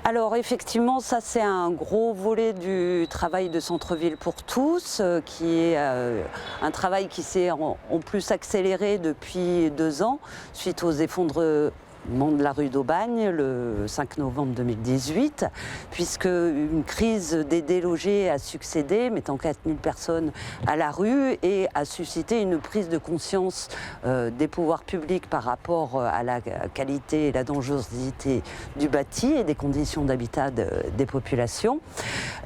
Alors effectivement, ça c'est un gros volet du travail de Centre-Ville pour tous, qui est un travail qui s'est en plus accéléré depuis 2 ans, suite aux effondrements de la rue d'Aubagne le 5 novembre 2018, puisque une crise des délogés a succédé, mettant 4000 personnes à la rue et a suscité une prise de conscience des pouvoirs publics par rapport à la qualité et la dangerosité du bâti et des conditions d'habitat des populations.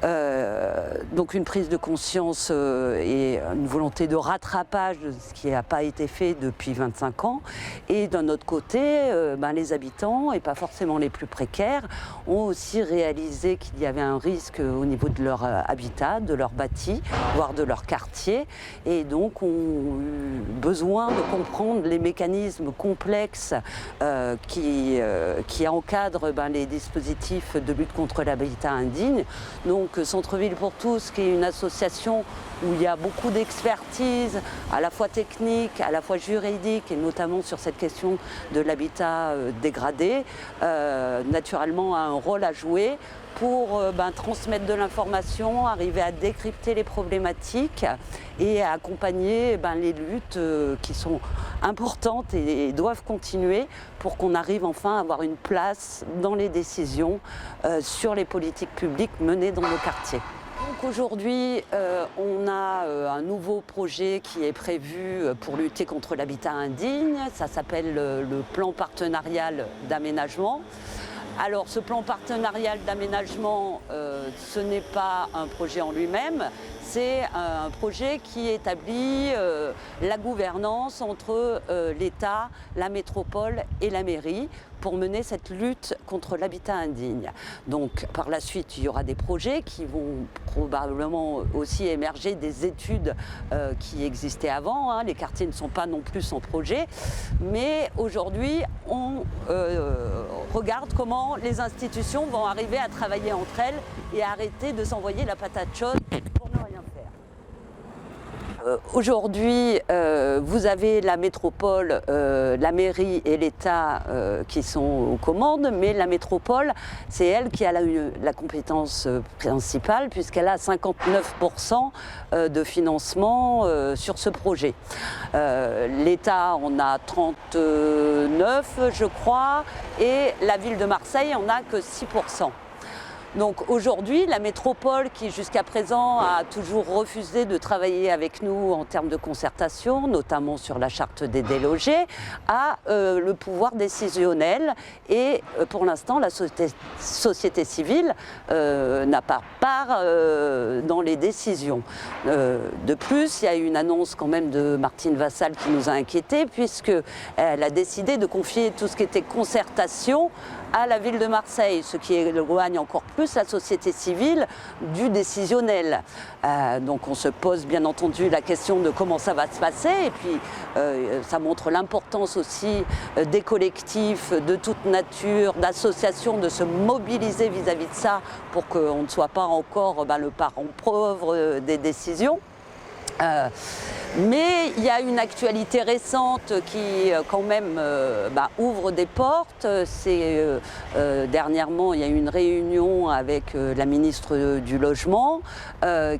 Donc une prise de conscience et une volonté de rattrapage de ce qui n'a pas été fait depuis 25 ans. Et d'un autre côté, les habitants, et pas forcément les plus précaires, ont aussi réalisé qu'il y avait un risque au niveau de leur habitat, de leur bâti, voire de leur quartier, et donc ont eu besoin de comprendre les mécanismes complexes qui encadrent les dispositifs de lutte contre l'habitat indigne. Donc Centre-Ville pour tous, qui est une association où il y a beaucoup d'expertise, à la fois technique, à la fois juridique, et notamment sur cette question de l'habitat dégradé, naturellement a un rôle à jouer pour transmettre de l'information, arriver à décrypter les problématiques et à accompagner les luttes qui sont importantes et doivent continuer pour qu'on arrive enfin à avoir une place dans les décisions sur les politiques publiques menées dans nos quartiers. Donc aujourd'hui, on a un nouveau projet qui est prévu pour lutter contre l'habitat indigne. Ça s'appelle le plan partenarial d'aménagement. Alors ce plan partenarial d'aménagement, ce n'est pas un projet en lui-même, c'est un projet qui établit la gouvernance entre l'État, la métropole et la mairie pour mener cette lutte contre l'habitat indigne. Donc par la suite, il y aura des projets qui vont probablement aussi émerger des études qui existaient avant. Les quartiers ne sont pas non plus sans projet, mais aujourd'hui, on regarde comment les institutions vont arriver à travailler entre elles et à arrêter de s'envoyer la patate chaude pour ne rien faire. Aujourd'hui, vous avez la métropole, la mairie et l'État qui sont aux commandes, mais la métropole, c'est elle qui a la compétence principale puisqu'elle a 59% de financement sur ce projet. L'État en a 39, je crois, et la ville de Marseille en a que 6%. Donc aujourd'hui, la métropole, qui jusqu'à présent a toujours refusé de travailler avec nous en termes de concertation, notamment sur la charte des délogés, a le pouvoir décisionnel et pour l'instant, la société civile n'a pas part dans les décisions. De plus, il y a eu une annonce quand même de Martine Vassal qui nous a inquiétés puisqu'elle a décidé de confier tout ce qui était concertation à la ville de Marseille, ce qui éloigne encore plus la société civile du décisionnel. Donc on se pose bien entendu la question de comment ça va se passer et puis ça montre l'importance aussi des collectifs de toute nature, d'associations, de se mobiliser vis-à-vis de ça pour qu'on ne soit pas encore le parent pauvre des décisions. Mais il y a une actualité récente qui quand même ouvre des portes. Dernièrement, il y a eu une réunion avec la ministre du Logement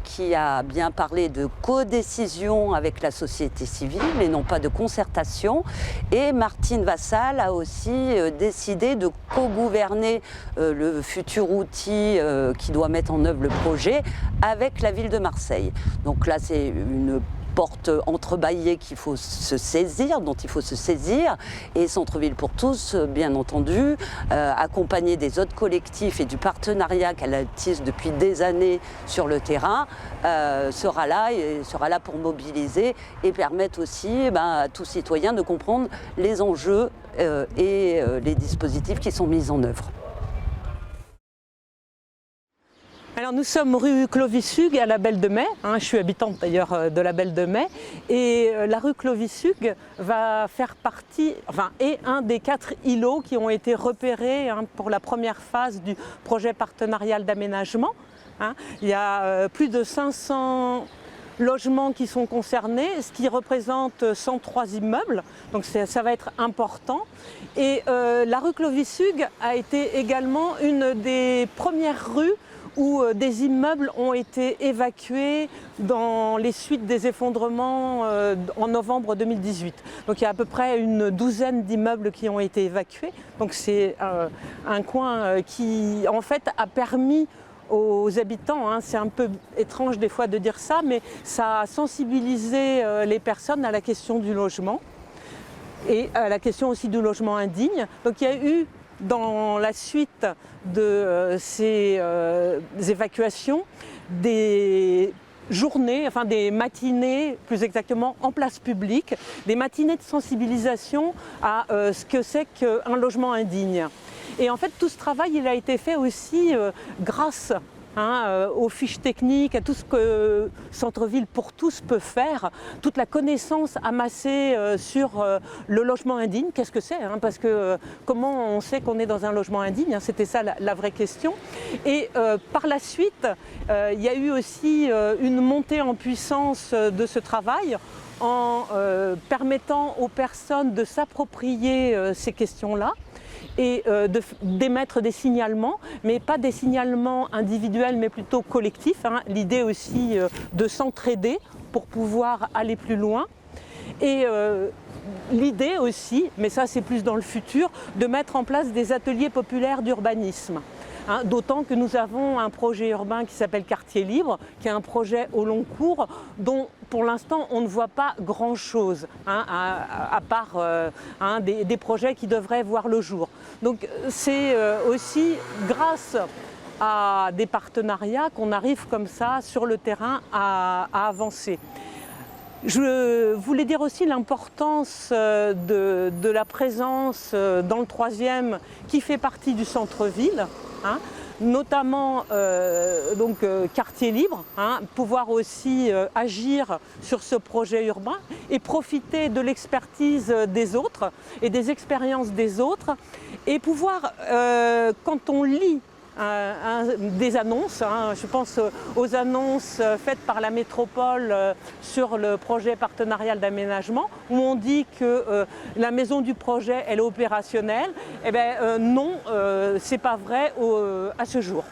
qui a bien parlé de codécision avec la société civile et non pas de concertation. Et Martine Vassal a aussi décidé de co-gouverner le futur outil qui doit mettre en œuvre le projet avec la ville de Marseille. Donc là, c'est une porte entrebâillée qu'il faut se saisir, dont il faut se saisir, et Centre-Ville pour tous, bien entendu, accompagné des autres collectifs et du partenariat qu'elle tisse depuis des années sur le terrain, sera là pour mobiliser et permettre aussi à tout citoyen de comprendre les enjeux et les dispositifs qui sont mis en œuvre. Alors nous sommes rue Clovis-Hugues à la Belle de Mai, je suis habitante d'ailleurs de la Belle de Mai, et la rue Clovis-Hugues va faire partie, est un des 4 îlots qui ont été repérés pour la première phase du projet partenarial d'aménagement. Il y a plus de 500 logements qui sont concernés, ce qui représente 103 immeubles, donc ça va être important. Et la rue Clovis-Hugues a été également une des premières rues où des immeubles ont été évacués dans les suites des effondrements en novembre 2018. Donc il y a à peu près une douzaine d'immeubles qui ont été évacués. Donc c'est un coin qui en fait a permis aux habitants, hein, c'est un peu étrange des fois de dire ça, mais ça a sensibilisé les personnes à la question du logement et à la question aussi du logement indigne. Donc il y a eu dans la suite de ces évacuations des journées, enfin des matinées plus exactement en place publique, des matinées de sensibilisation à ce que c'est qu'un logement indigne. Et en fait tout ce travail il a été fait aussi grâce aux fiches techniques, à tout ce que Centre-Ville pour tous peut faire, toute la connaissance amassée sur le logement indigne, qu'est-ce que c'est, parce que comment on sait qu'on est dans un logement indigne, c'était ça la vraie question. Et par la suite, il y a eu aussi une montée en puissance de ce travail en permettant aux personnes de s'approprier ces questions-là et d'émettre des signalements, mais pas des signalements individuels, mais plutôt collectifs. L'idée aussi de s'entraider pour pouvoir aller plus loin. Et l'idée aussi, mais ça c'est plus dans le futur, de mettre en place des ateliers populaires d'urbanisme. D'autant que nous avons un projet urbain qui s'appelle Quartier Libre, qui est un projet au long cours dont pour l'instant on ne voit pas grand-chose, à part des projets qui devraient voir le jour. Donc c'est aussi grâce à des partenariats qu'on arrive comme ça sur le terrain à avancer. Je voulais dire aussi l'importance de la présence dans le 3e qui fait partie du centre-ville, notamment Quartier Libre, pouvoir aussi agir sur ce projet urbain et profiter de l'expertise des autres et des expériences des autres et pouvoir, quand on lit des annonces, je pense aux annonces faites par la métropole sur le projet partenarial d'aménagement où on dit que la maison du projet elle est opérationnelle. Eh bien non, c'est pas vrai à ce jour.